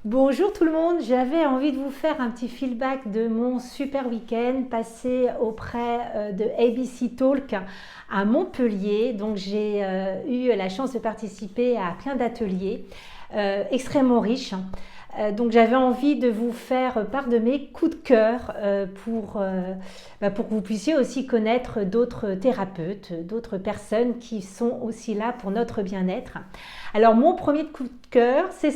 Bonjour tout le monde, j'avais envie de vous faire un petit feedback de mon super week-end passé auprès de ABC Talk à Montpellier. Donc j'ai eu la chance de participer à plein d'ateliers extrêmement riches. Donc j'avais envie de vous faire part de mes coups de cœur pour que vous puissiez aussi connaître d'autres thérapeutes, d'autres personnes qui sont aussi là pour notre bien-être. Alors mon premier coup de cœur, c'est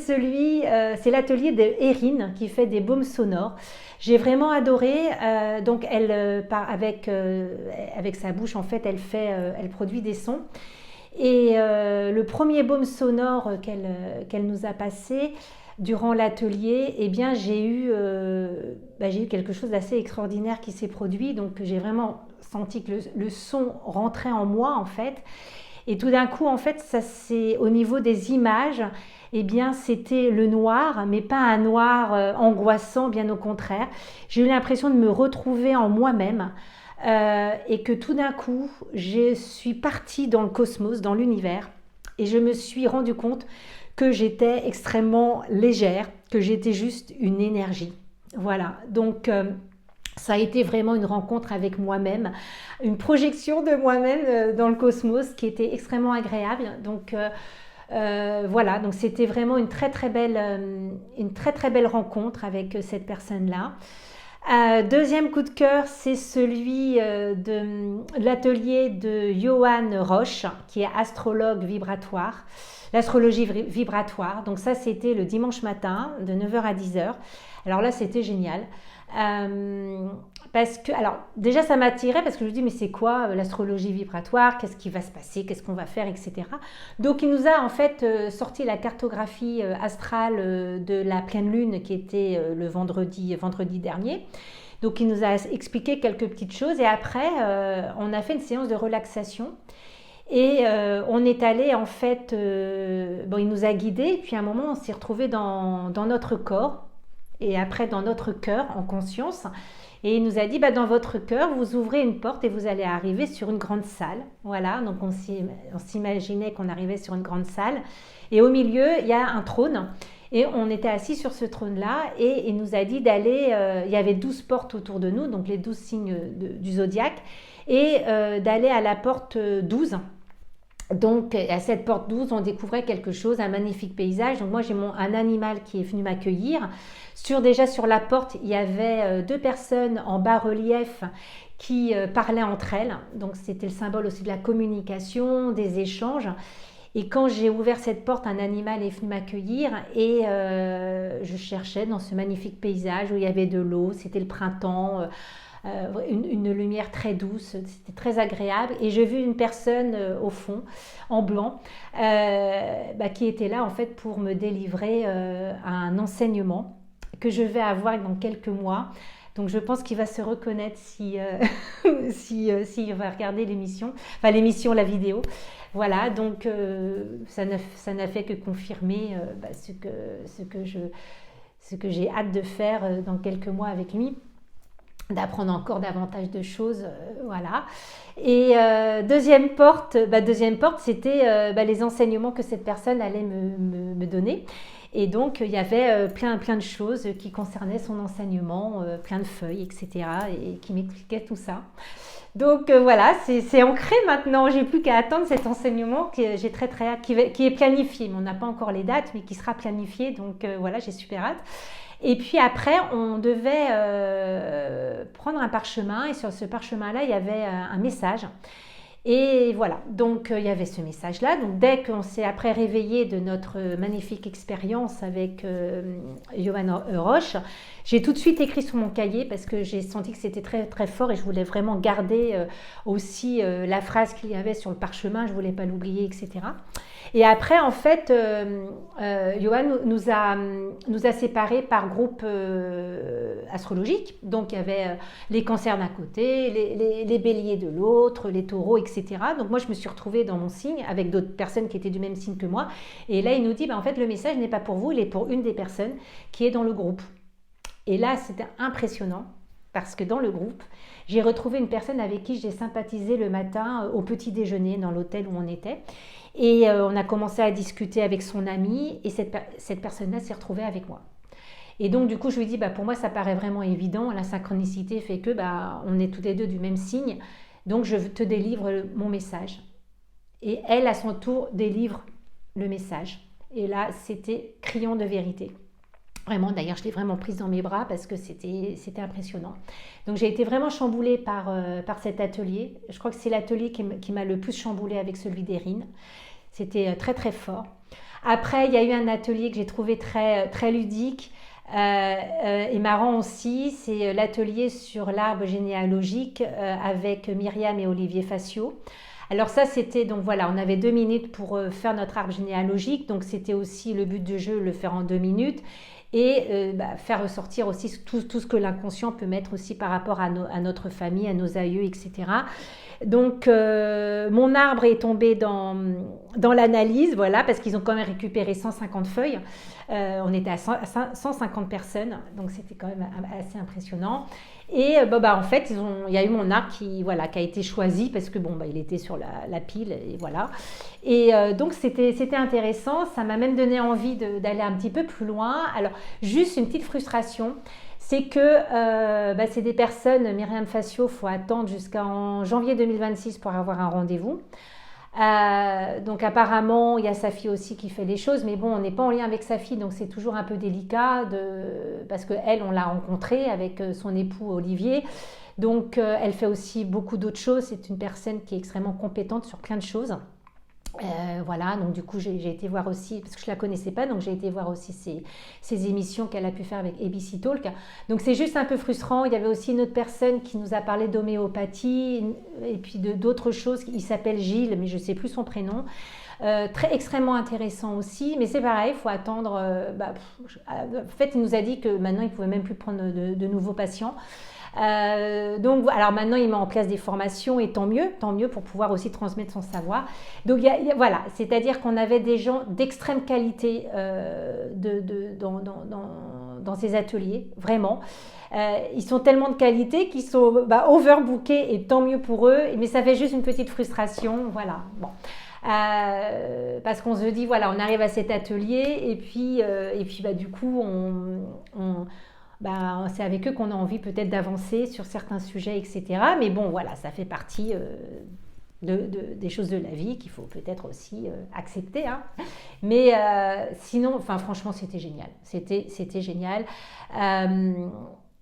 l'atelier de Erin qui fait des baumes sonores. J'ai vraiment adoré. Donc avec sa bouche en fait, elle produit des sons. Et le premier baume sonore qu'elle nous a passé durant l'atelier, eh bien j'ai eu quelque chose d'assez extraordinaire qui s'est produit. Donc j'ai vraiment senti que le son rentrait en moi en fait. Et tout d'un coup, en fait, ça c'est au niveau des images, eh bien, c'était le noir, mais pas un noir angoissant, bien au contraire. J'ai eu l'impression de me retrouver en moi-même et que tout d'un coup, je suis partie dans le cosmos, dans l'univers, et je me suis rendu compte que j'étais extrêmement légère, que j'étais juste une énergie. Voilà, donc ça a été vraiment une rencontre avec moi-même, une projection de moi-même dans le cosmos qui était extrêmement agréable. Donc voilà, donc c'était vraiment une très très belle rencontre avec cette personne-là. Deuxième coup de cœur, c'est celui de l'atelier de Johan Roche, qui est astrologue vibratoire, l'astrologie vibratoire. Donc ça, c'était le dimanche matin, de 9 heures à 10 heures. Alors là, c'était génial. Parce que, alors, déjà, ça m'attirait parce que je me dis, mais c'est quoi l'astrologie vibratoire? Qu'est-ce qui va se passer? Qu'est-ce qu'on va faire? Etc. Donc, il nous a en fait sorti la cartographie astrale de la pleine lune qui était le vendredi dernier. Donc, il nous a expliqué quelques petites choses et après, on a fait une séance de relaxation. Et on est allé en fait, il nous a guidés, puis à un moment on s'est retrouvé dans notre corps et après dans notre cœur en conscience. Et il nous a dit, dans votre cœur, vous ouvrez une porte et vous allez arriver sur une grande salle. Voilà, donc on s'imaginait qu'on arrivait sur une grande salle. Et au milieu, il y a un trône. Et on était assis sur ce trône-là et il nous a dit d'aller, il y avait 12 portes autour de nous, donc les 12 signes du zodiaque, et d'aller à la porte 12. Donc à cette porte 12, on découvrait quelque chose, un magnifique paysage. Donc moi j'ai un animal qui est venu m'accueillir. Déjà sur la porte, il y avait deux personnes en bas-relief qui parlaient entre elles. Donc c'était le symbole aussi de la communication, des échanges. Et quand j'ai ouvert cette porte, un animal est venu m'accueillir et je cherchais dans ce magnifique paysage où il y avait de l'eau, c'était le printemps, une lumière très douce, c'était très agréable. Et j'ai vu une personne au fond, en blanc, qui était là en fait pour me délivrer un enseignement que je vais avoir dans quelques mois. Donc je pense qu'il va se reconnaître s'il va regarder l'émission, la vidéo. Voilà, donc ça n'a fait que confirmer ce que j'ai hâte de faire dans quelques mois avec lui, d'apprendre encore davantage de choses, voilà. Et deuxième porte, c'était les enseignements que cette personne allait me donner. Et donc il y avait plein de choses qui concernaient son enseignement, plein de feuilles, etc. et qui m'expliquaient tout ça. Donc voilà, c'est ancré maintenant. J'ai plus qu'à attendre cet enseignement que j'ai très hâte, qui est planifié. Mais on n'a pas encore les dates, mais qui sera planifié. Donc voilà, j'ai super hâte. Et puis après, on devait prendre un parchemin et sur ce parchemin-là, il y avait un message. Et voilà, donc il y avait ce message-là. Donc dès qu'on s'est après réveillé de notre magnifique expérience avec Johan Roche, j'ai tout de suite écrit sur mon cahier parce que j'ai senti que c'était très très fort et je voulais vraiment garder aussi la phrase qu'il y avait sur le parchemin, je ne voulais pas l'oublier, etc. Et après, en fait, Johan nous a séparés par groupe astrologique. Donc, il y avait les cancers d'un côté, les béliers de l'autre, les taureaux, etc. Donc, moi, je me suis retrouvée dans mon signe avec d'autres personnes qui étaient du même signe que moi. Et là, il nous dit, en fait, le message n'est pas pour vous, il est pour une des personnes qui est dans le groupe. Et là, c'était impressionnant parce que dans le groupe, j'ai retrouvé une personne avec qui j'ai sympathisé le matin au petit déjeuner dans l'hôtel où on était. Et on a commencé à discuter avec son amie et cette personne-là s'est retrouvée avec moi. Et donc du coup je lui dis pour moi ça paraît vraiment évident, la synchronicité fait que on est tous les deux du même signe, donc je te délivre mon message. Et elle à son tour délivre le message. Et là c'était criant de vérité. Vraiment, d'ailleurs, je l'ai vraiment prise dans mes bras parce que c'était impressionnant. Donc, j'ai été vraiment chamboulée par cet atelier. Je crois que c'est l'atelier qui m'a le plus chamboulée avec celui d'Erin. C'était très, très fort. Après, il y a eu un atelier que j'ai trouvé très, très ludique et marrant aussi. C'est l'atelier sur l'arbre généalogique avec Myriam et Olivier Facio. Alors ça, c'était, donc voilà, on avait 2 minutes pour faire notre arbre généalogique. Donc, c'était aussi le but du jeu, le faire en 2 minutes. Et faire ressortir aussi tout ce que l'inconscient peut mettre aussi par rapport à notre famille, à nos aïeux, etc. Donc, mon arbre est tombé dans l'analyse, voilà, parce qu'ils ont quand même récupéré 150 feuilles. On était à 150 personnes, donc c'était quand même assez impressionnant. Et en fait, il y a eu mon arbre qui a été choisi parce que il était sur la pile et voilà. Et donc c'était intéressant. Ça m'a même donné envie d'aller un petit peu plus loin. Alors juste une petite frustration, c'est que c'est des personnes, Myriam Facio, faut attendre jusqu'en janvier 2026 pour avoir un rendez-vous. Donc apparemment il y a sa fille aussi qui fait les choses, mais bon, on n'est pas en lien avec sa fille, donc c'est toujours un peu délicat parce qu'elle, on l'a rencontrée avec son époux Olivier, donc elle fait aussi beaucoup d'autres choses. C'est une personne qui est extrêmement compétente sur plein de choses. Voilà, donc du coup j'ai été voir aussi, parce que je ne la connaissais pas, donc j'ai été voir aussi ces émissions qu'elle a pu faire avec ABC Talk. Donc c'est juste un peu frustrant. Il y avait aussi une autre personne qui nous a parlé d'homéopathie et puis d'autres choses. Il s'appelle Gilles, mais je ne sais plus son prénom. Extrêmement intéressant aussi, mais c'est pareil, il faut attendre. En fait, il nous a dit que maintenant il ne pouvait même plus prendre de nouveaux patients. Donc, alors maintenant il met en place des formations et tant mieux pour pouvoir aussi transmettre son savoir. Donc voilà, c'est-à-dire qu'on avait des gens d'extrême qualité dans ces ateliers, vraiment. Ils sont tellement de qualité qu'ils sont overbookés et tant mieux pour eux, mais ça fait juste une petite frustration, voilà. Bon. Parce qu'on se dit voilà, on arrive à cet atelier et puis du coup c'est avec eux qu'on a envie peut-être d'avancer sur certains sujets, etc. Mais bon, voilà, ça fait partie des choses de la vie qu'il faut peut-être aussi accepter. Hein. Mais sinon, franchement, c'était génial. C'était génial.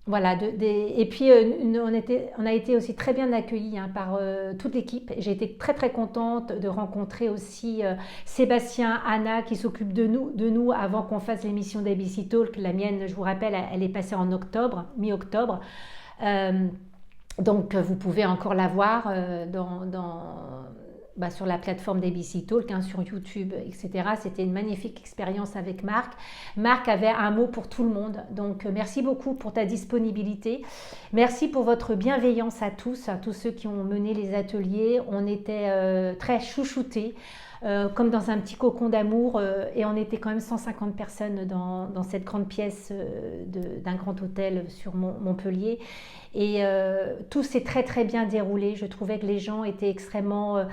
Voilà, et puis on a été aussi très bien accueillis par toute l'équipe. J'ai été très très contente de rencontrer aussi Sébastien, Anna qui s'occupent de nous avant qu'on fasse l'émission d'ABC Talk. La mienne, je vous rappelle, elle est passée en octobre, mi-octobre. Donc vous pouvez encore la voir sur la plateforme d'ABC Talk, sur YouTube, etc. C'était une magnifique expérience avec Marc. Marc avait un mot pour tout le monde. Donc, merci beaucoup pour ta disponibilité. Merci pour votre bienveillance à tous ceux qui ont mené les ateliers. On était très chouchoutés. Comme dans un petit cocon d'amour, et on était quand même 150 personnes dans cette grande pièce d'un grand hôtel sur Montpellier, et tout s'est très très bien déroulé. Je trouvais que les gens étaient extrêmement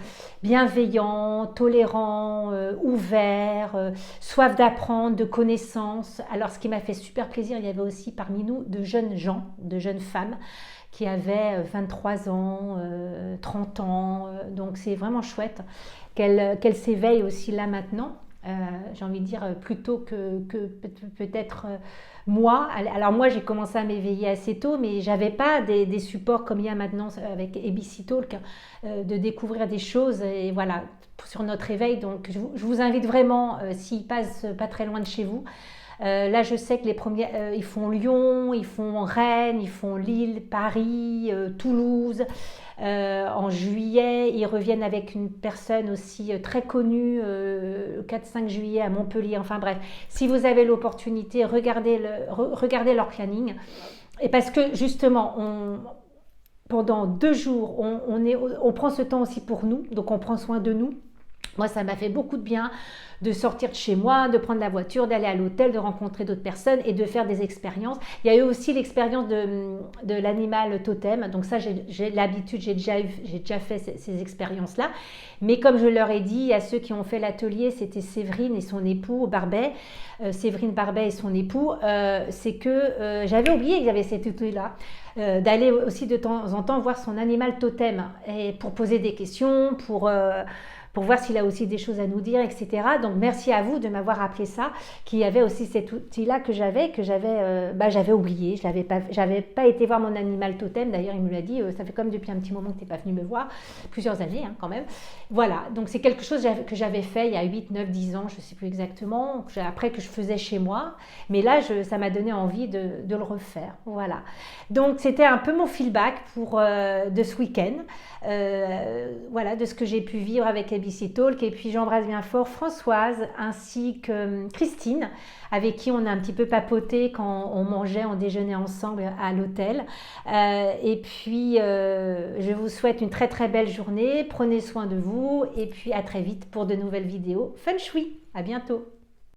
bienveillants, tolérants, ouverts, soif d'apprendre, de connaissances. Alors ce qui m'a fait super plaisir, il y avait aussi parmi nous de jeunes gens, de jeunes femmes qui avaient 23 ans, 30 ans, donc c'est vraiment chouette qu'elle s'éveille aussi là maintenant, j'ai envie de dire, plutôt que peut-être moi. Alors moi j'ai commencé à m'éveiller assez tôt, mais j'avais pas des supports comme il y a maintenant avec ABC Talk, de découvrir des choses, et voilà, sur notre éveil. Donc je vous invite vraiment, s'il passe pas très loin de chez vous. Là, je sais que les premiers, ils font Lyon, ils font Rennes, ils font Lille, Paris, Toulouse. En juillet, ils reviennent avec une personne aussi très connue, le 4-5 juillet à Montpellier. Enfin bref, si vous avez l'opportunité, regardez leur planning. Et parce que justement, pendant 2 jours, on prend ce temps aussi pour nous, donc on prend soin de nous. Moi, ça m'a fait beaucoup de bien de sortir de chez moi, de prendre la voiture, d'aller à l'hôtel, de rencontrer d'autres personnes et de faire des expériences. Il y a eu aussi l'expérience de l'animal totem. Donc ça, j'ai l'habitude, j'ai déjà fait ces expériences-là. Mais comme je leur ai dit à ceux qui ont fait l'atelier, c'était Séverine et son époux Barbet, Séverine Barbet et son époux, c'est que j'avais oublié qu'il y avait cet outil-là. D'aller aussi de temps en temps voir son animal totem et pour poser des questions, pour voir s'il a aussi des choses à nous dire, etc. Donc merci à vous de m'avoir rappelé ça, qu'il y avait aussi cet outil-là que j'avais oublié. J'avais pas été voir mon animal totem. D'ailleurs, il me l'a dit, ça fait comme depuis un petit moment que tu n'es pas venu me voir, plusieurs années quand même. Voilà, donc c'est quelque chose que j'avais fait il y a 8, 9, 10 ans, je ne sais plus exactement, après que je faisais chez moi. Mais là, ça m'a donné envie de le refaire. Voilà. Donc c'était un peu mon feedback de ce week-end. Voilà, de ce que j'ai pu vivre avec ABC Talk. Et puis j'embrasse bien fort Françoise ainsi que Christine, avec qui on a un petit peu papoté quand on mangeait, on déjeunait ensemble à l'hôtel. Et puis je vous souhaite une très très belle journée, prenez soin de vous et puis à très vite pour de nouvelles vidéos Feng Shui. À bientôt.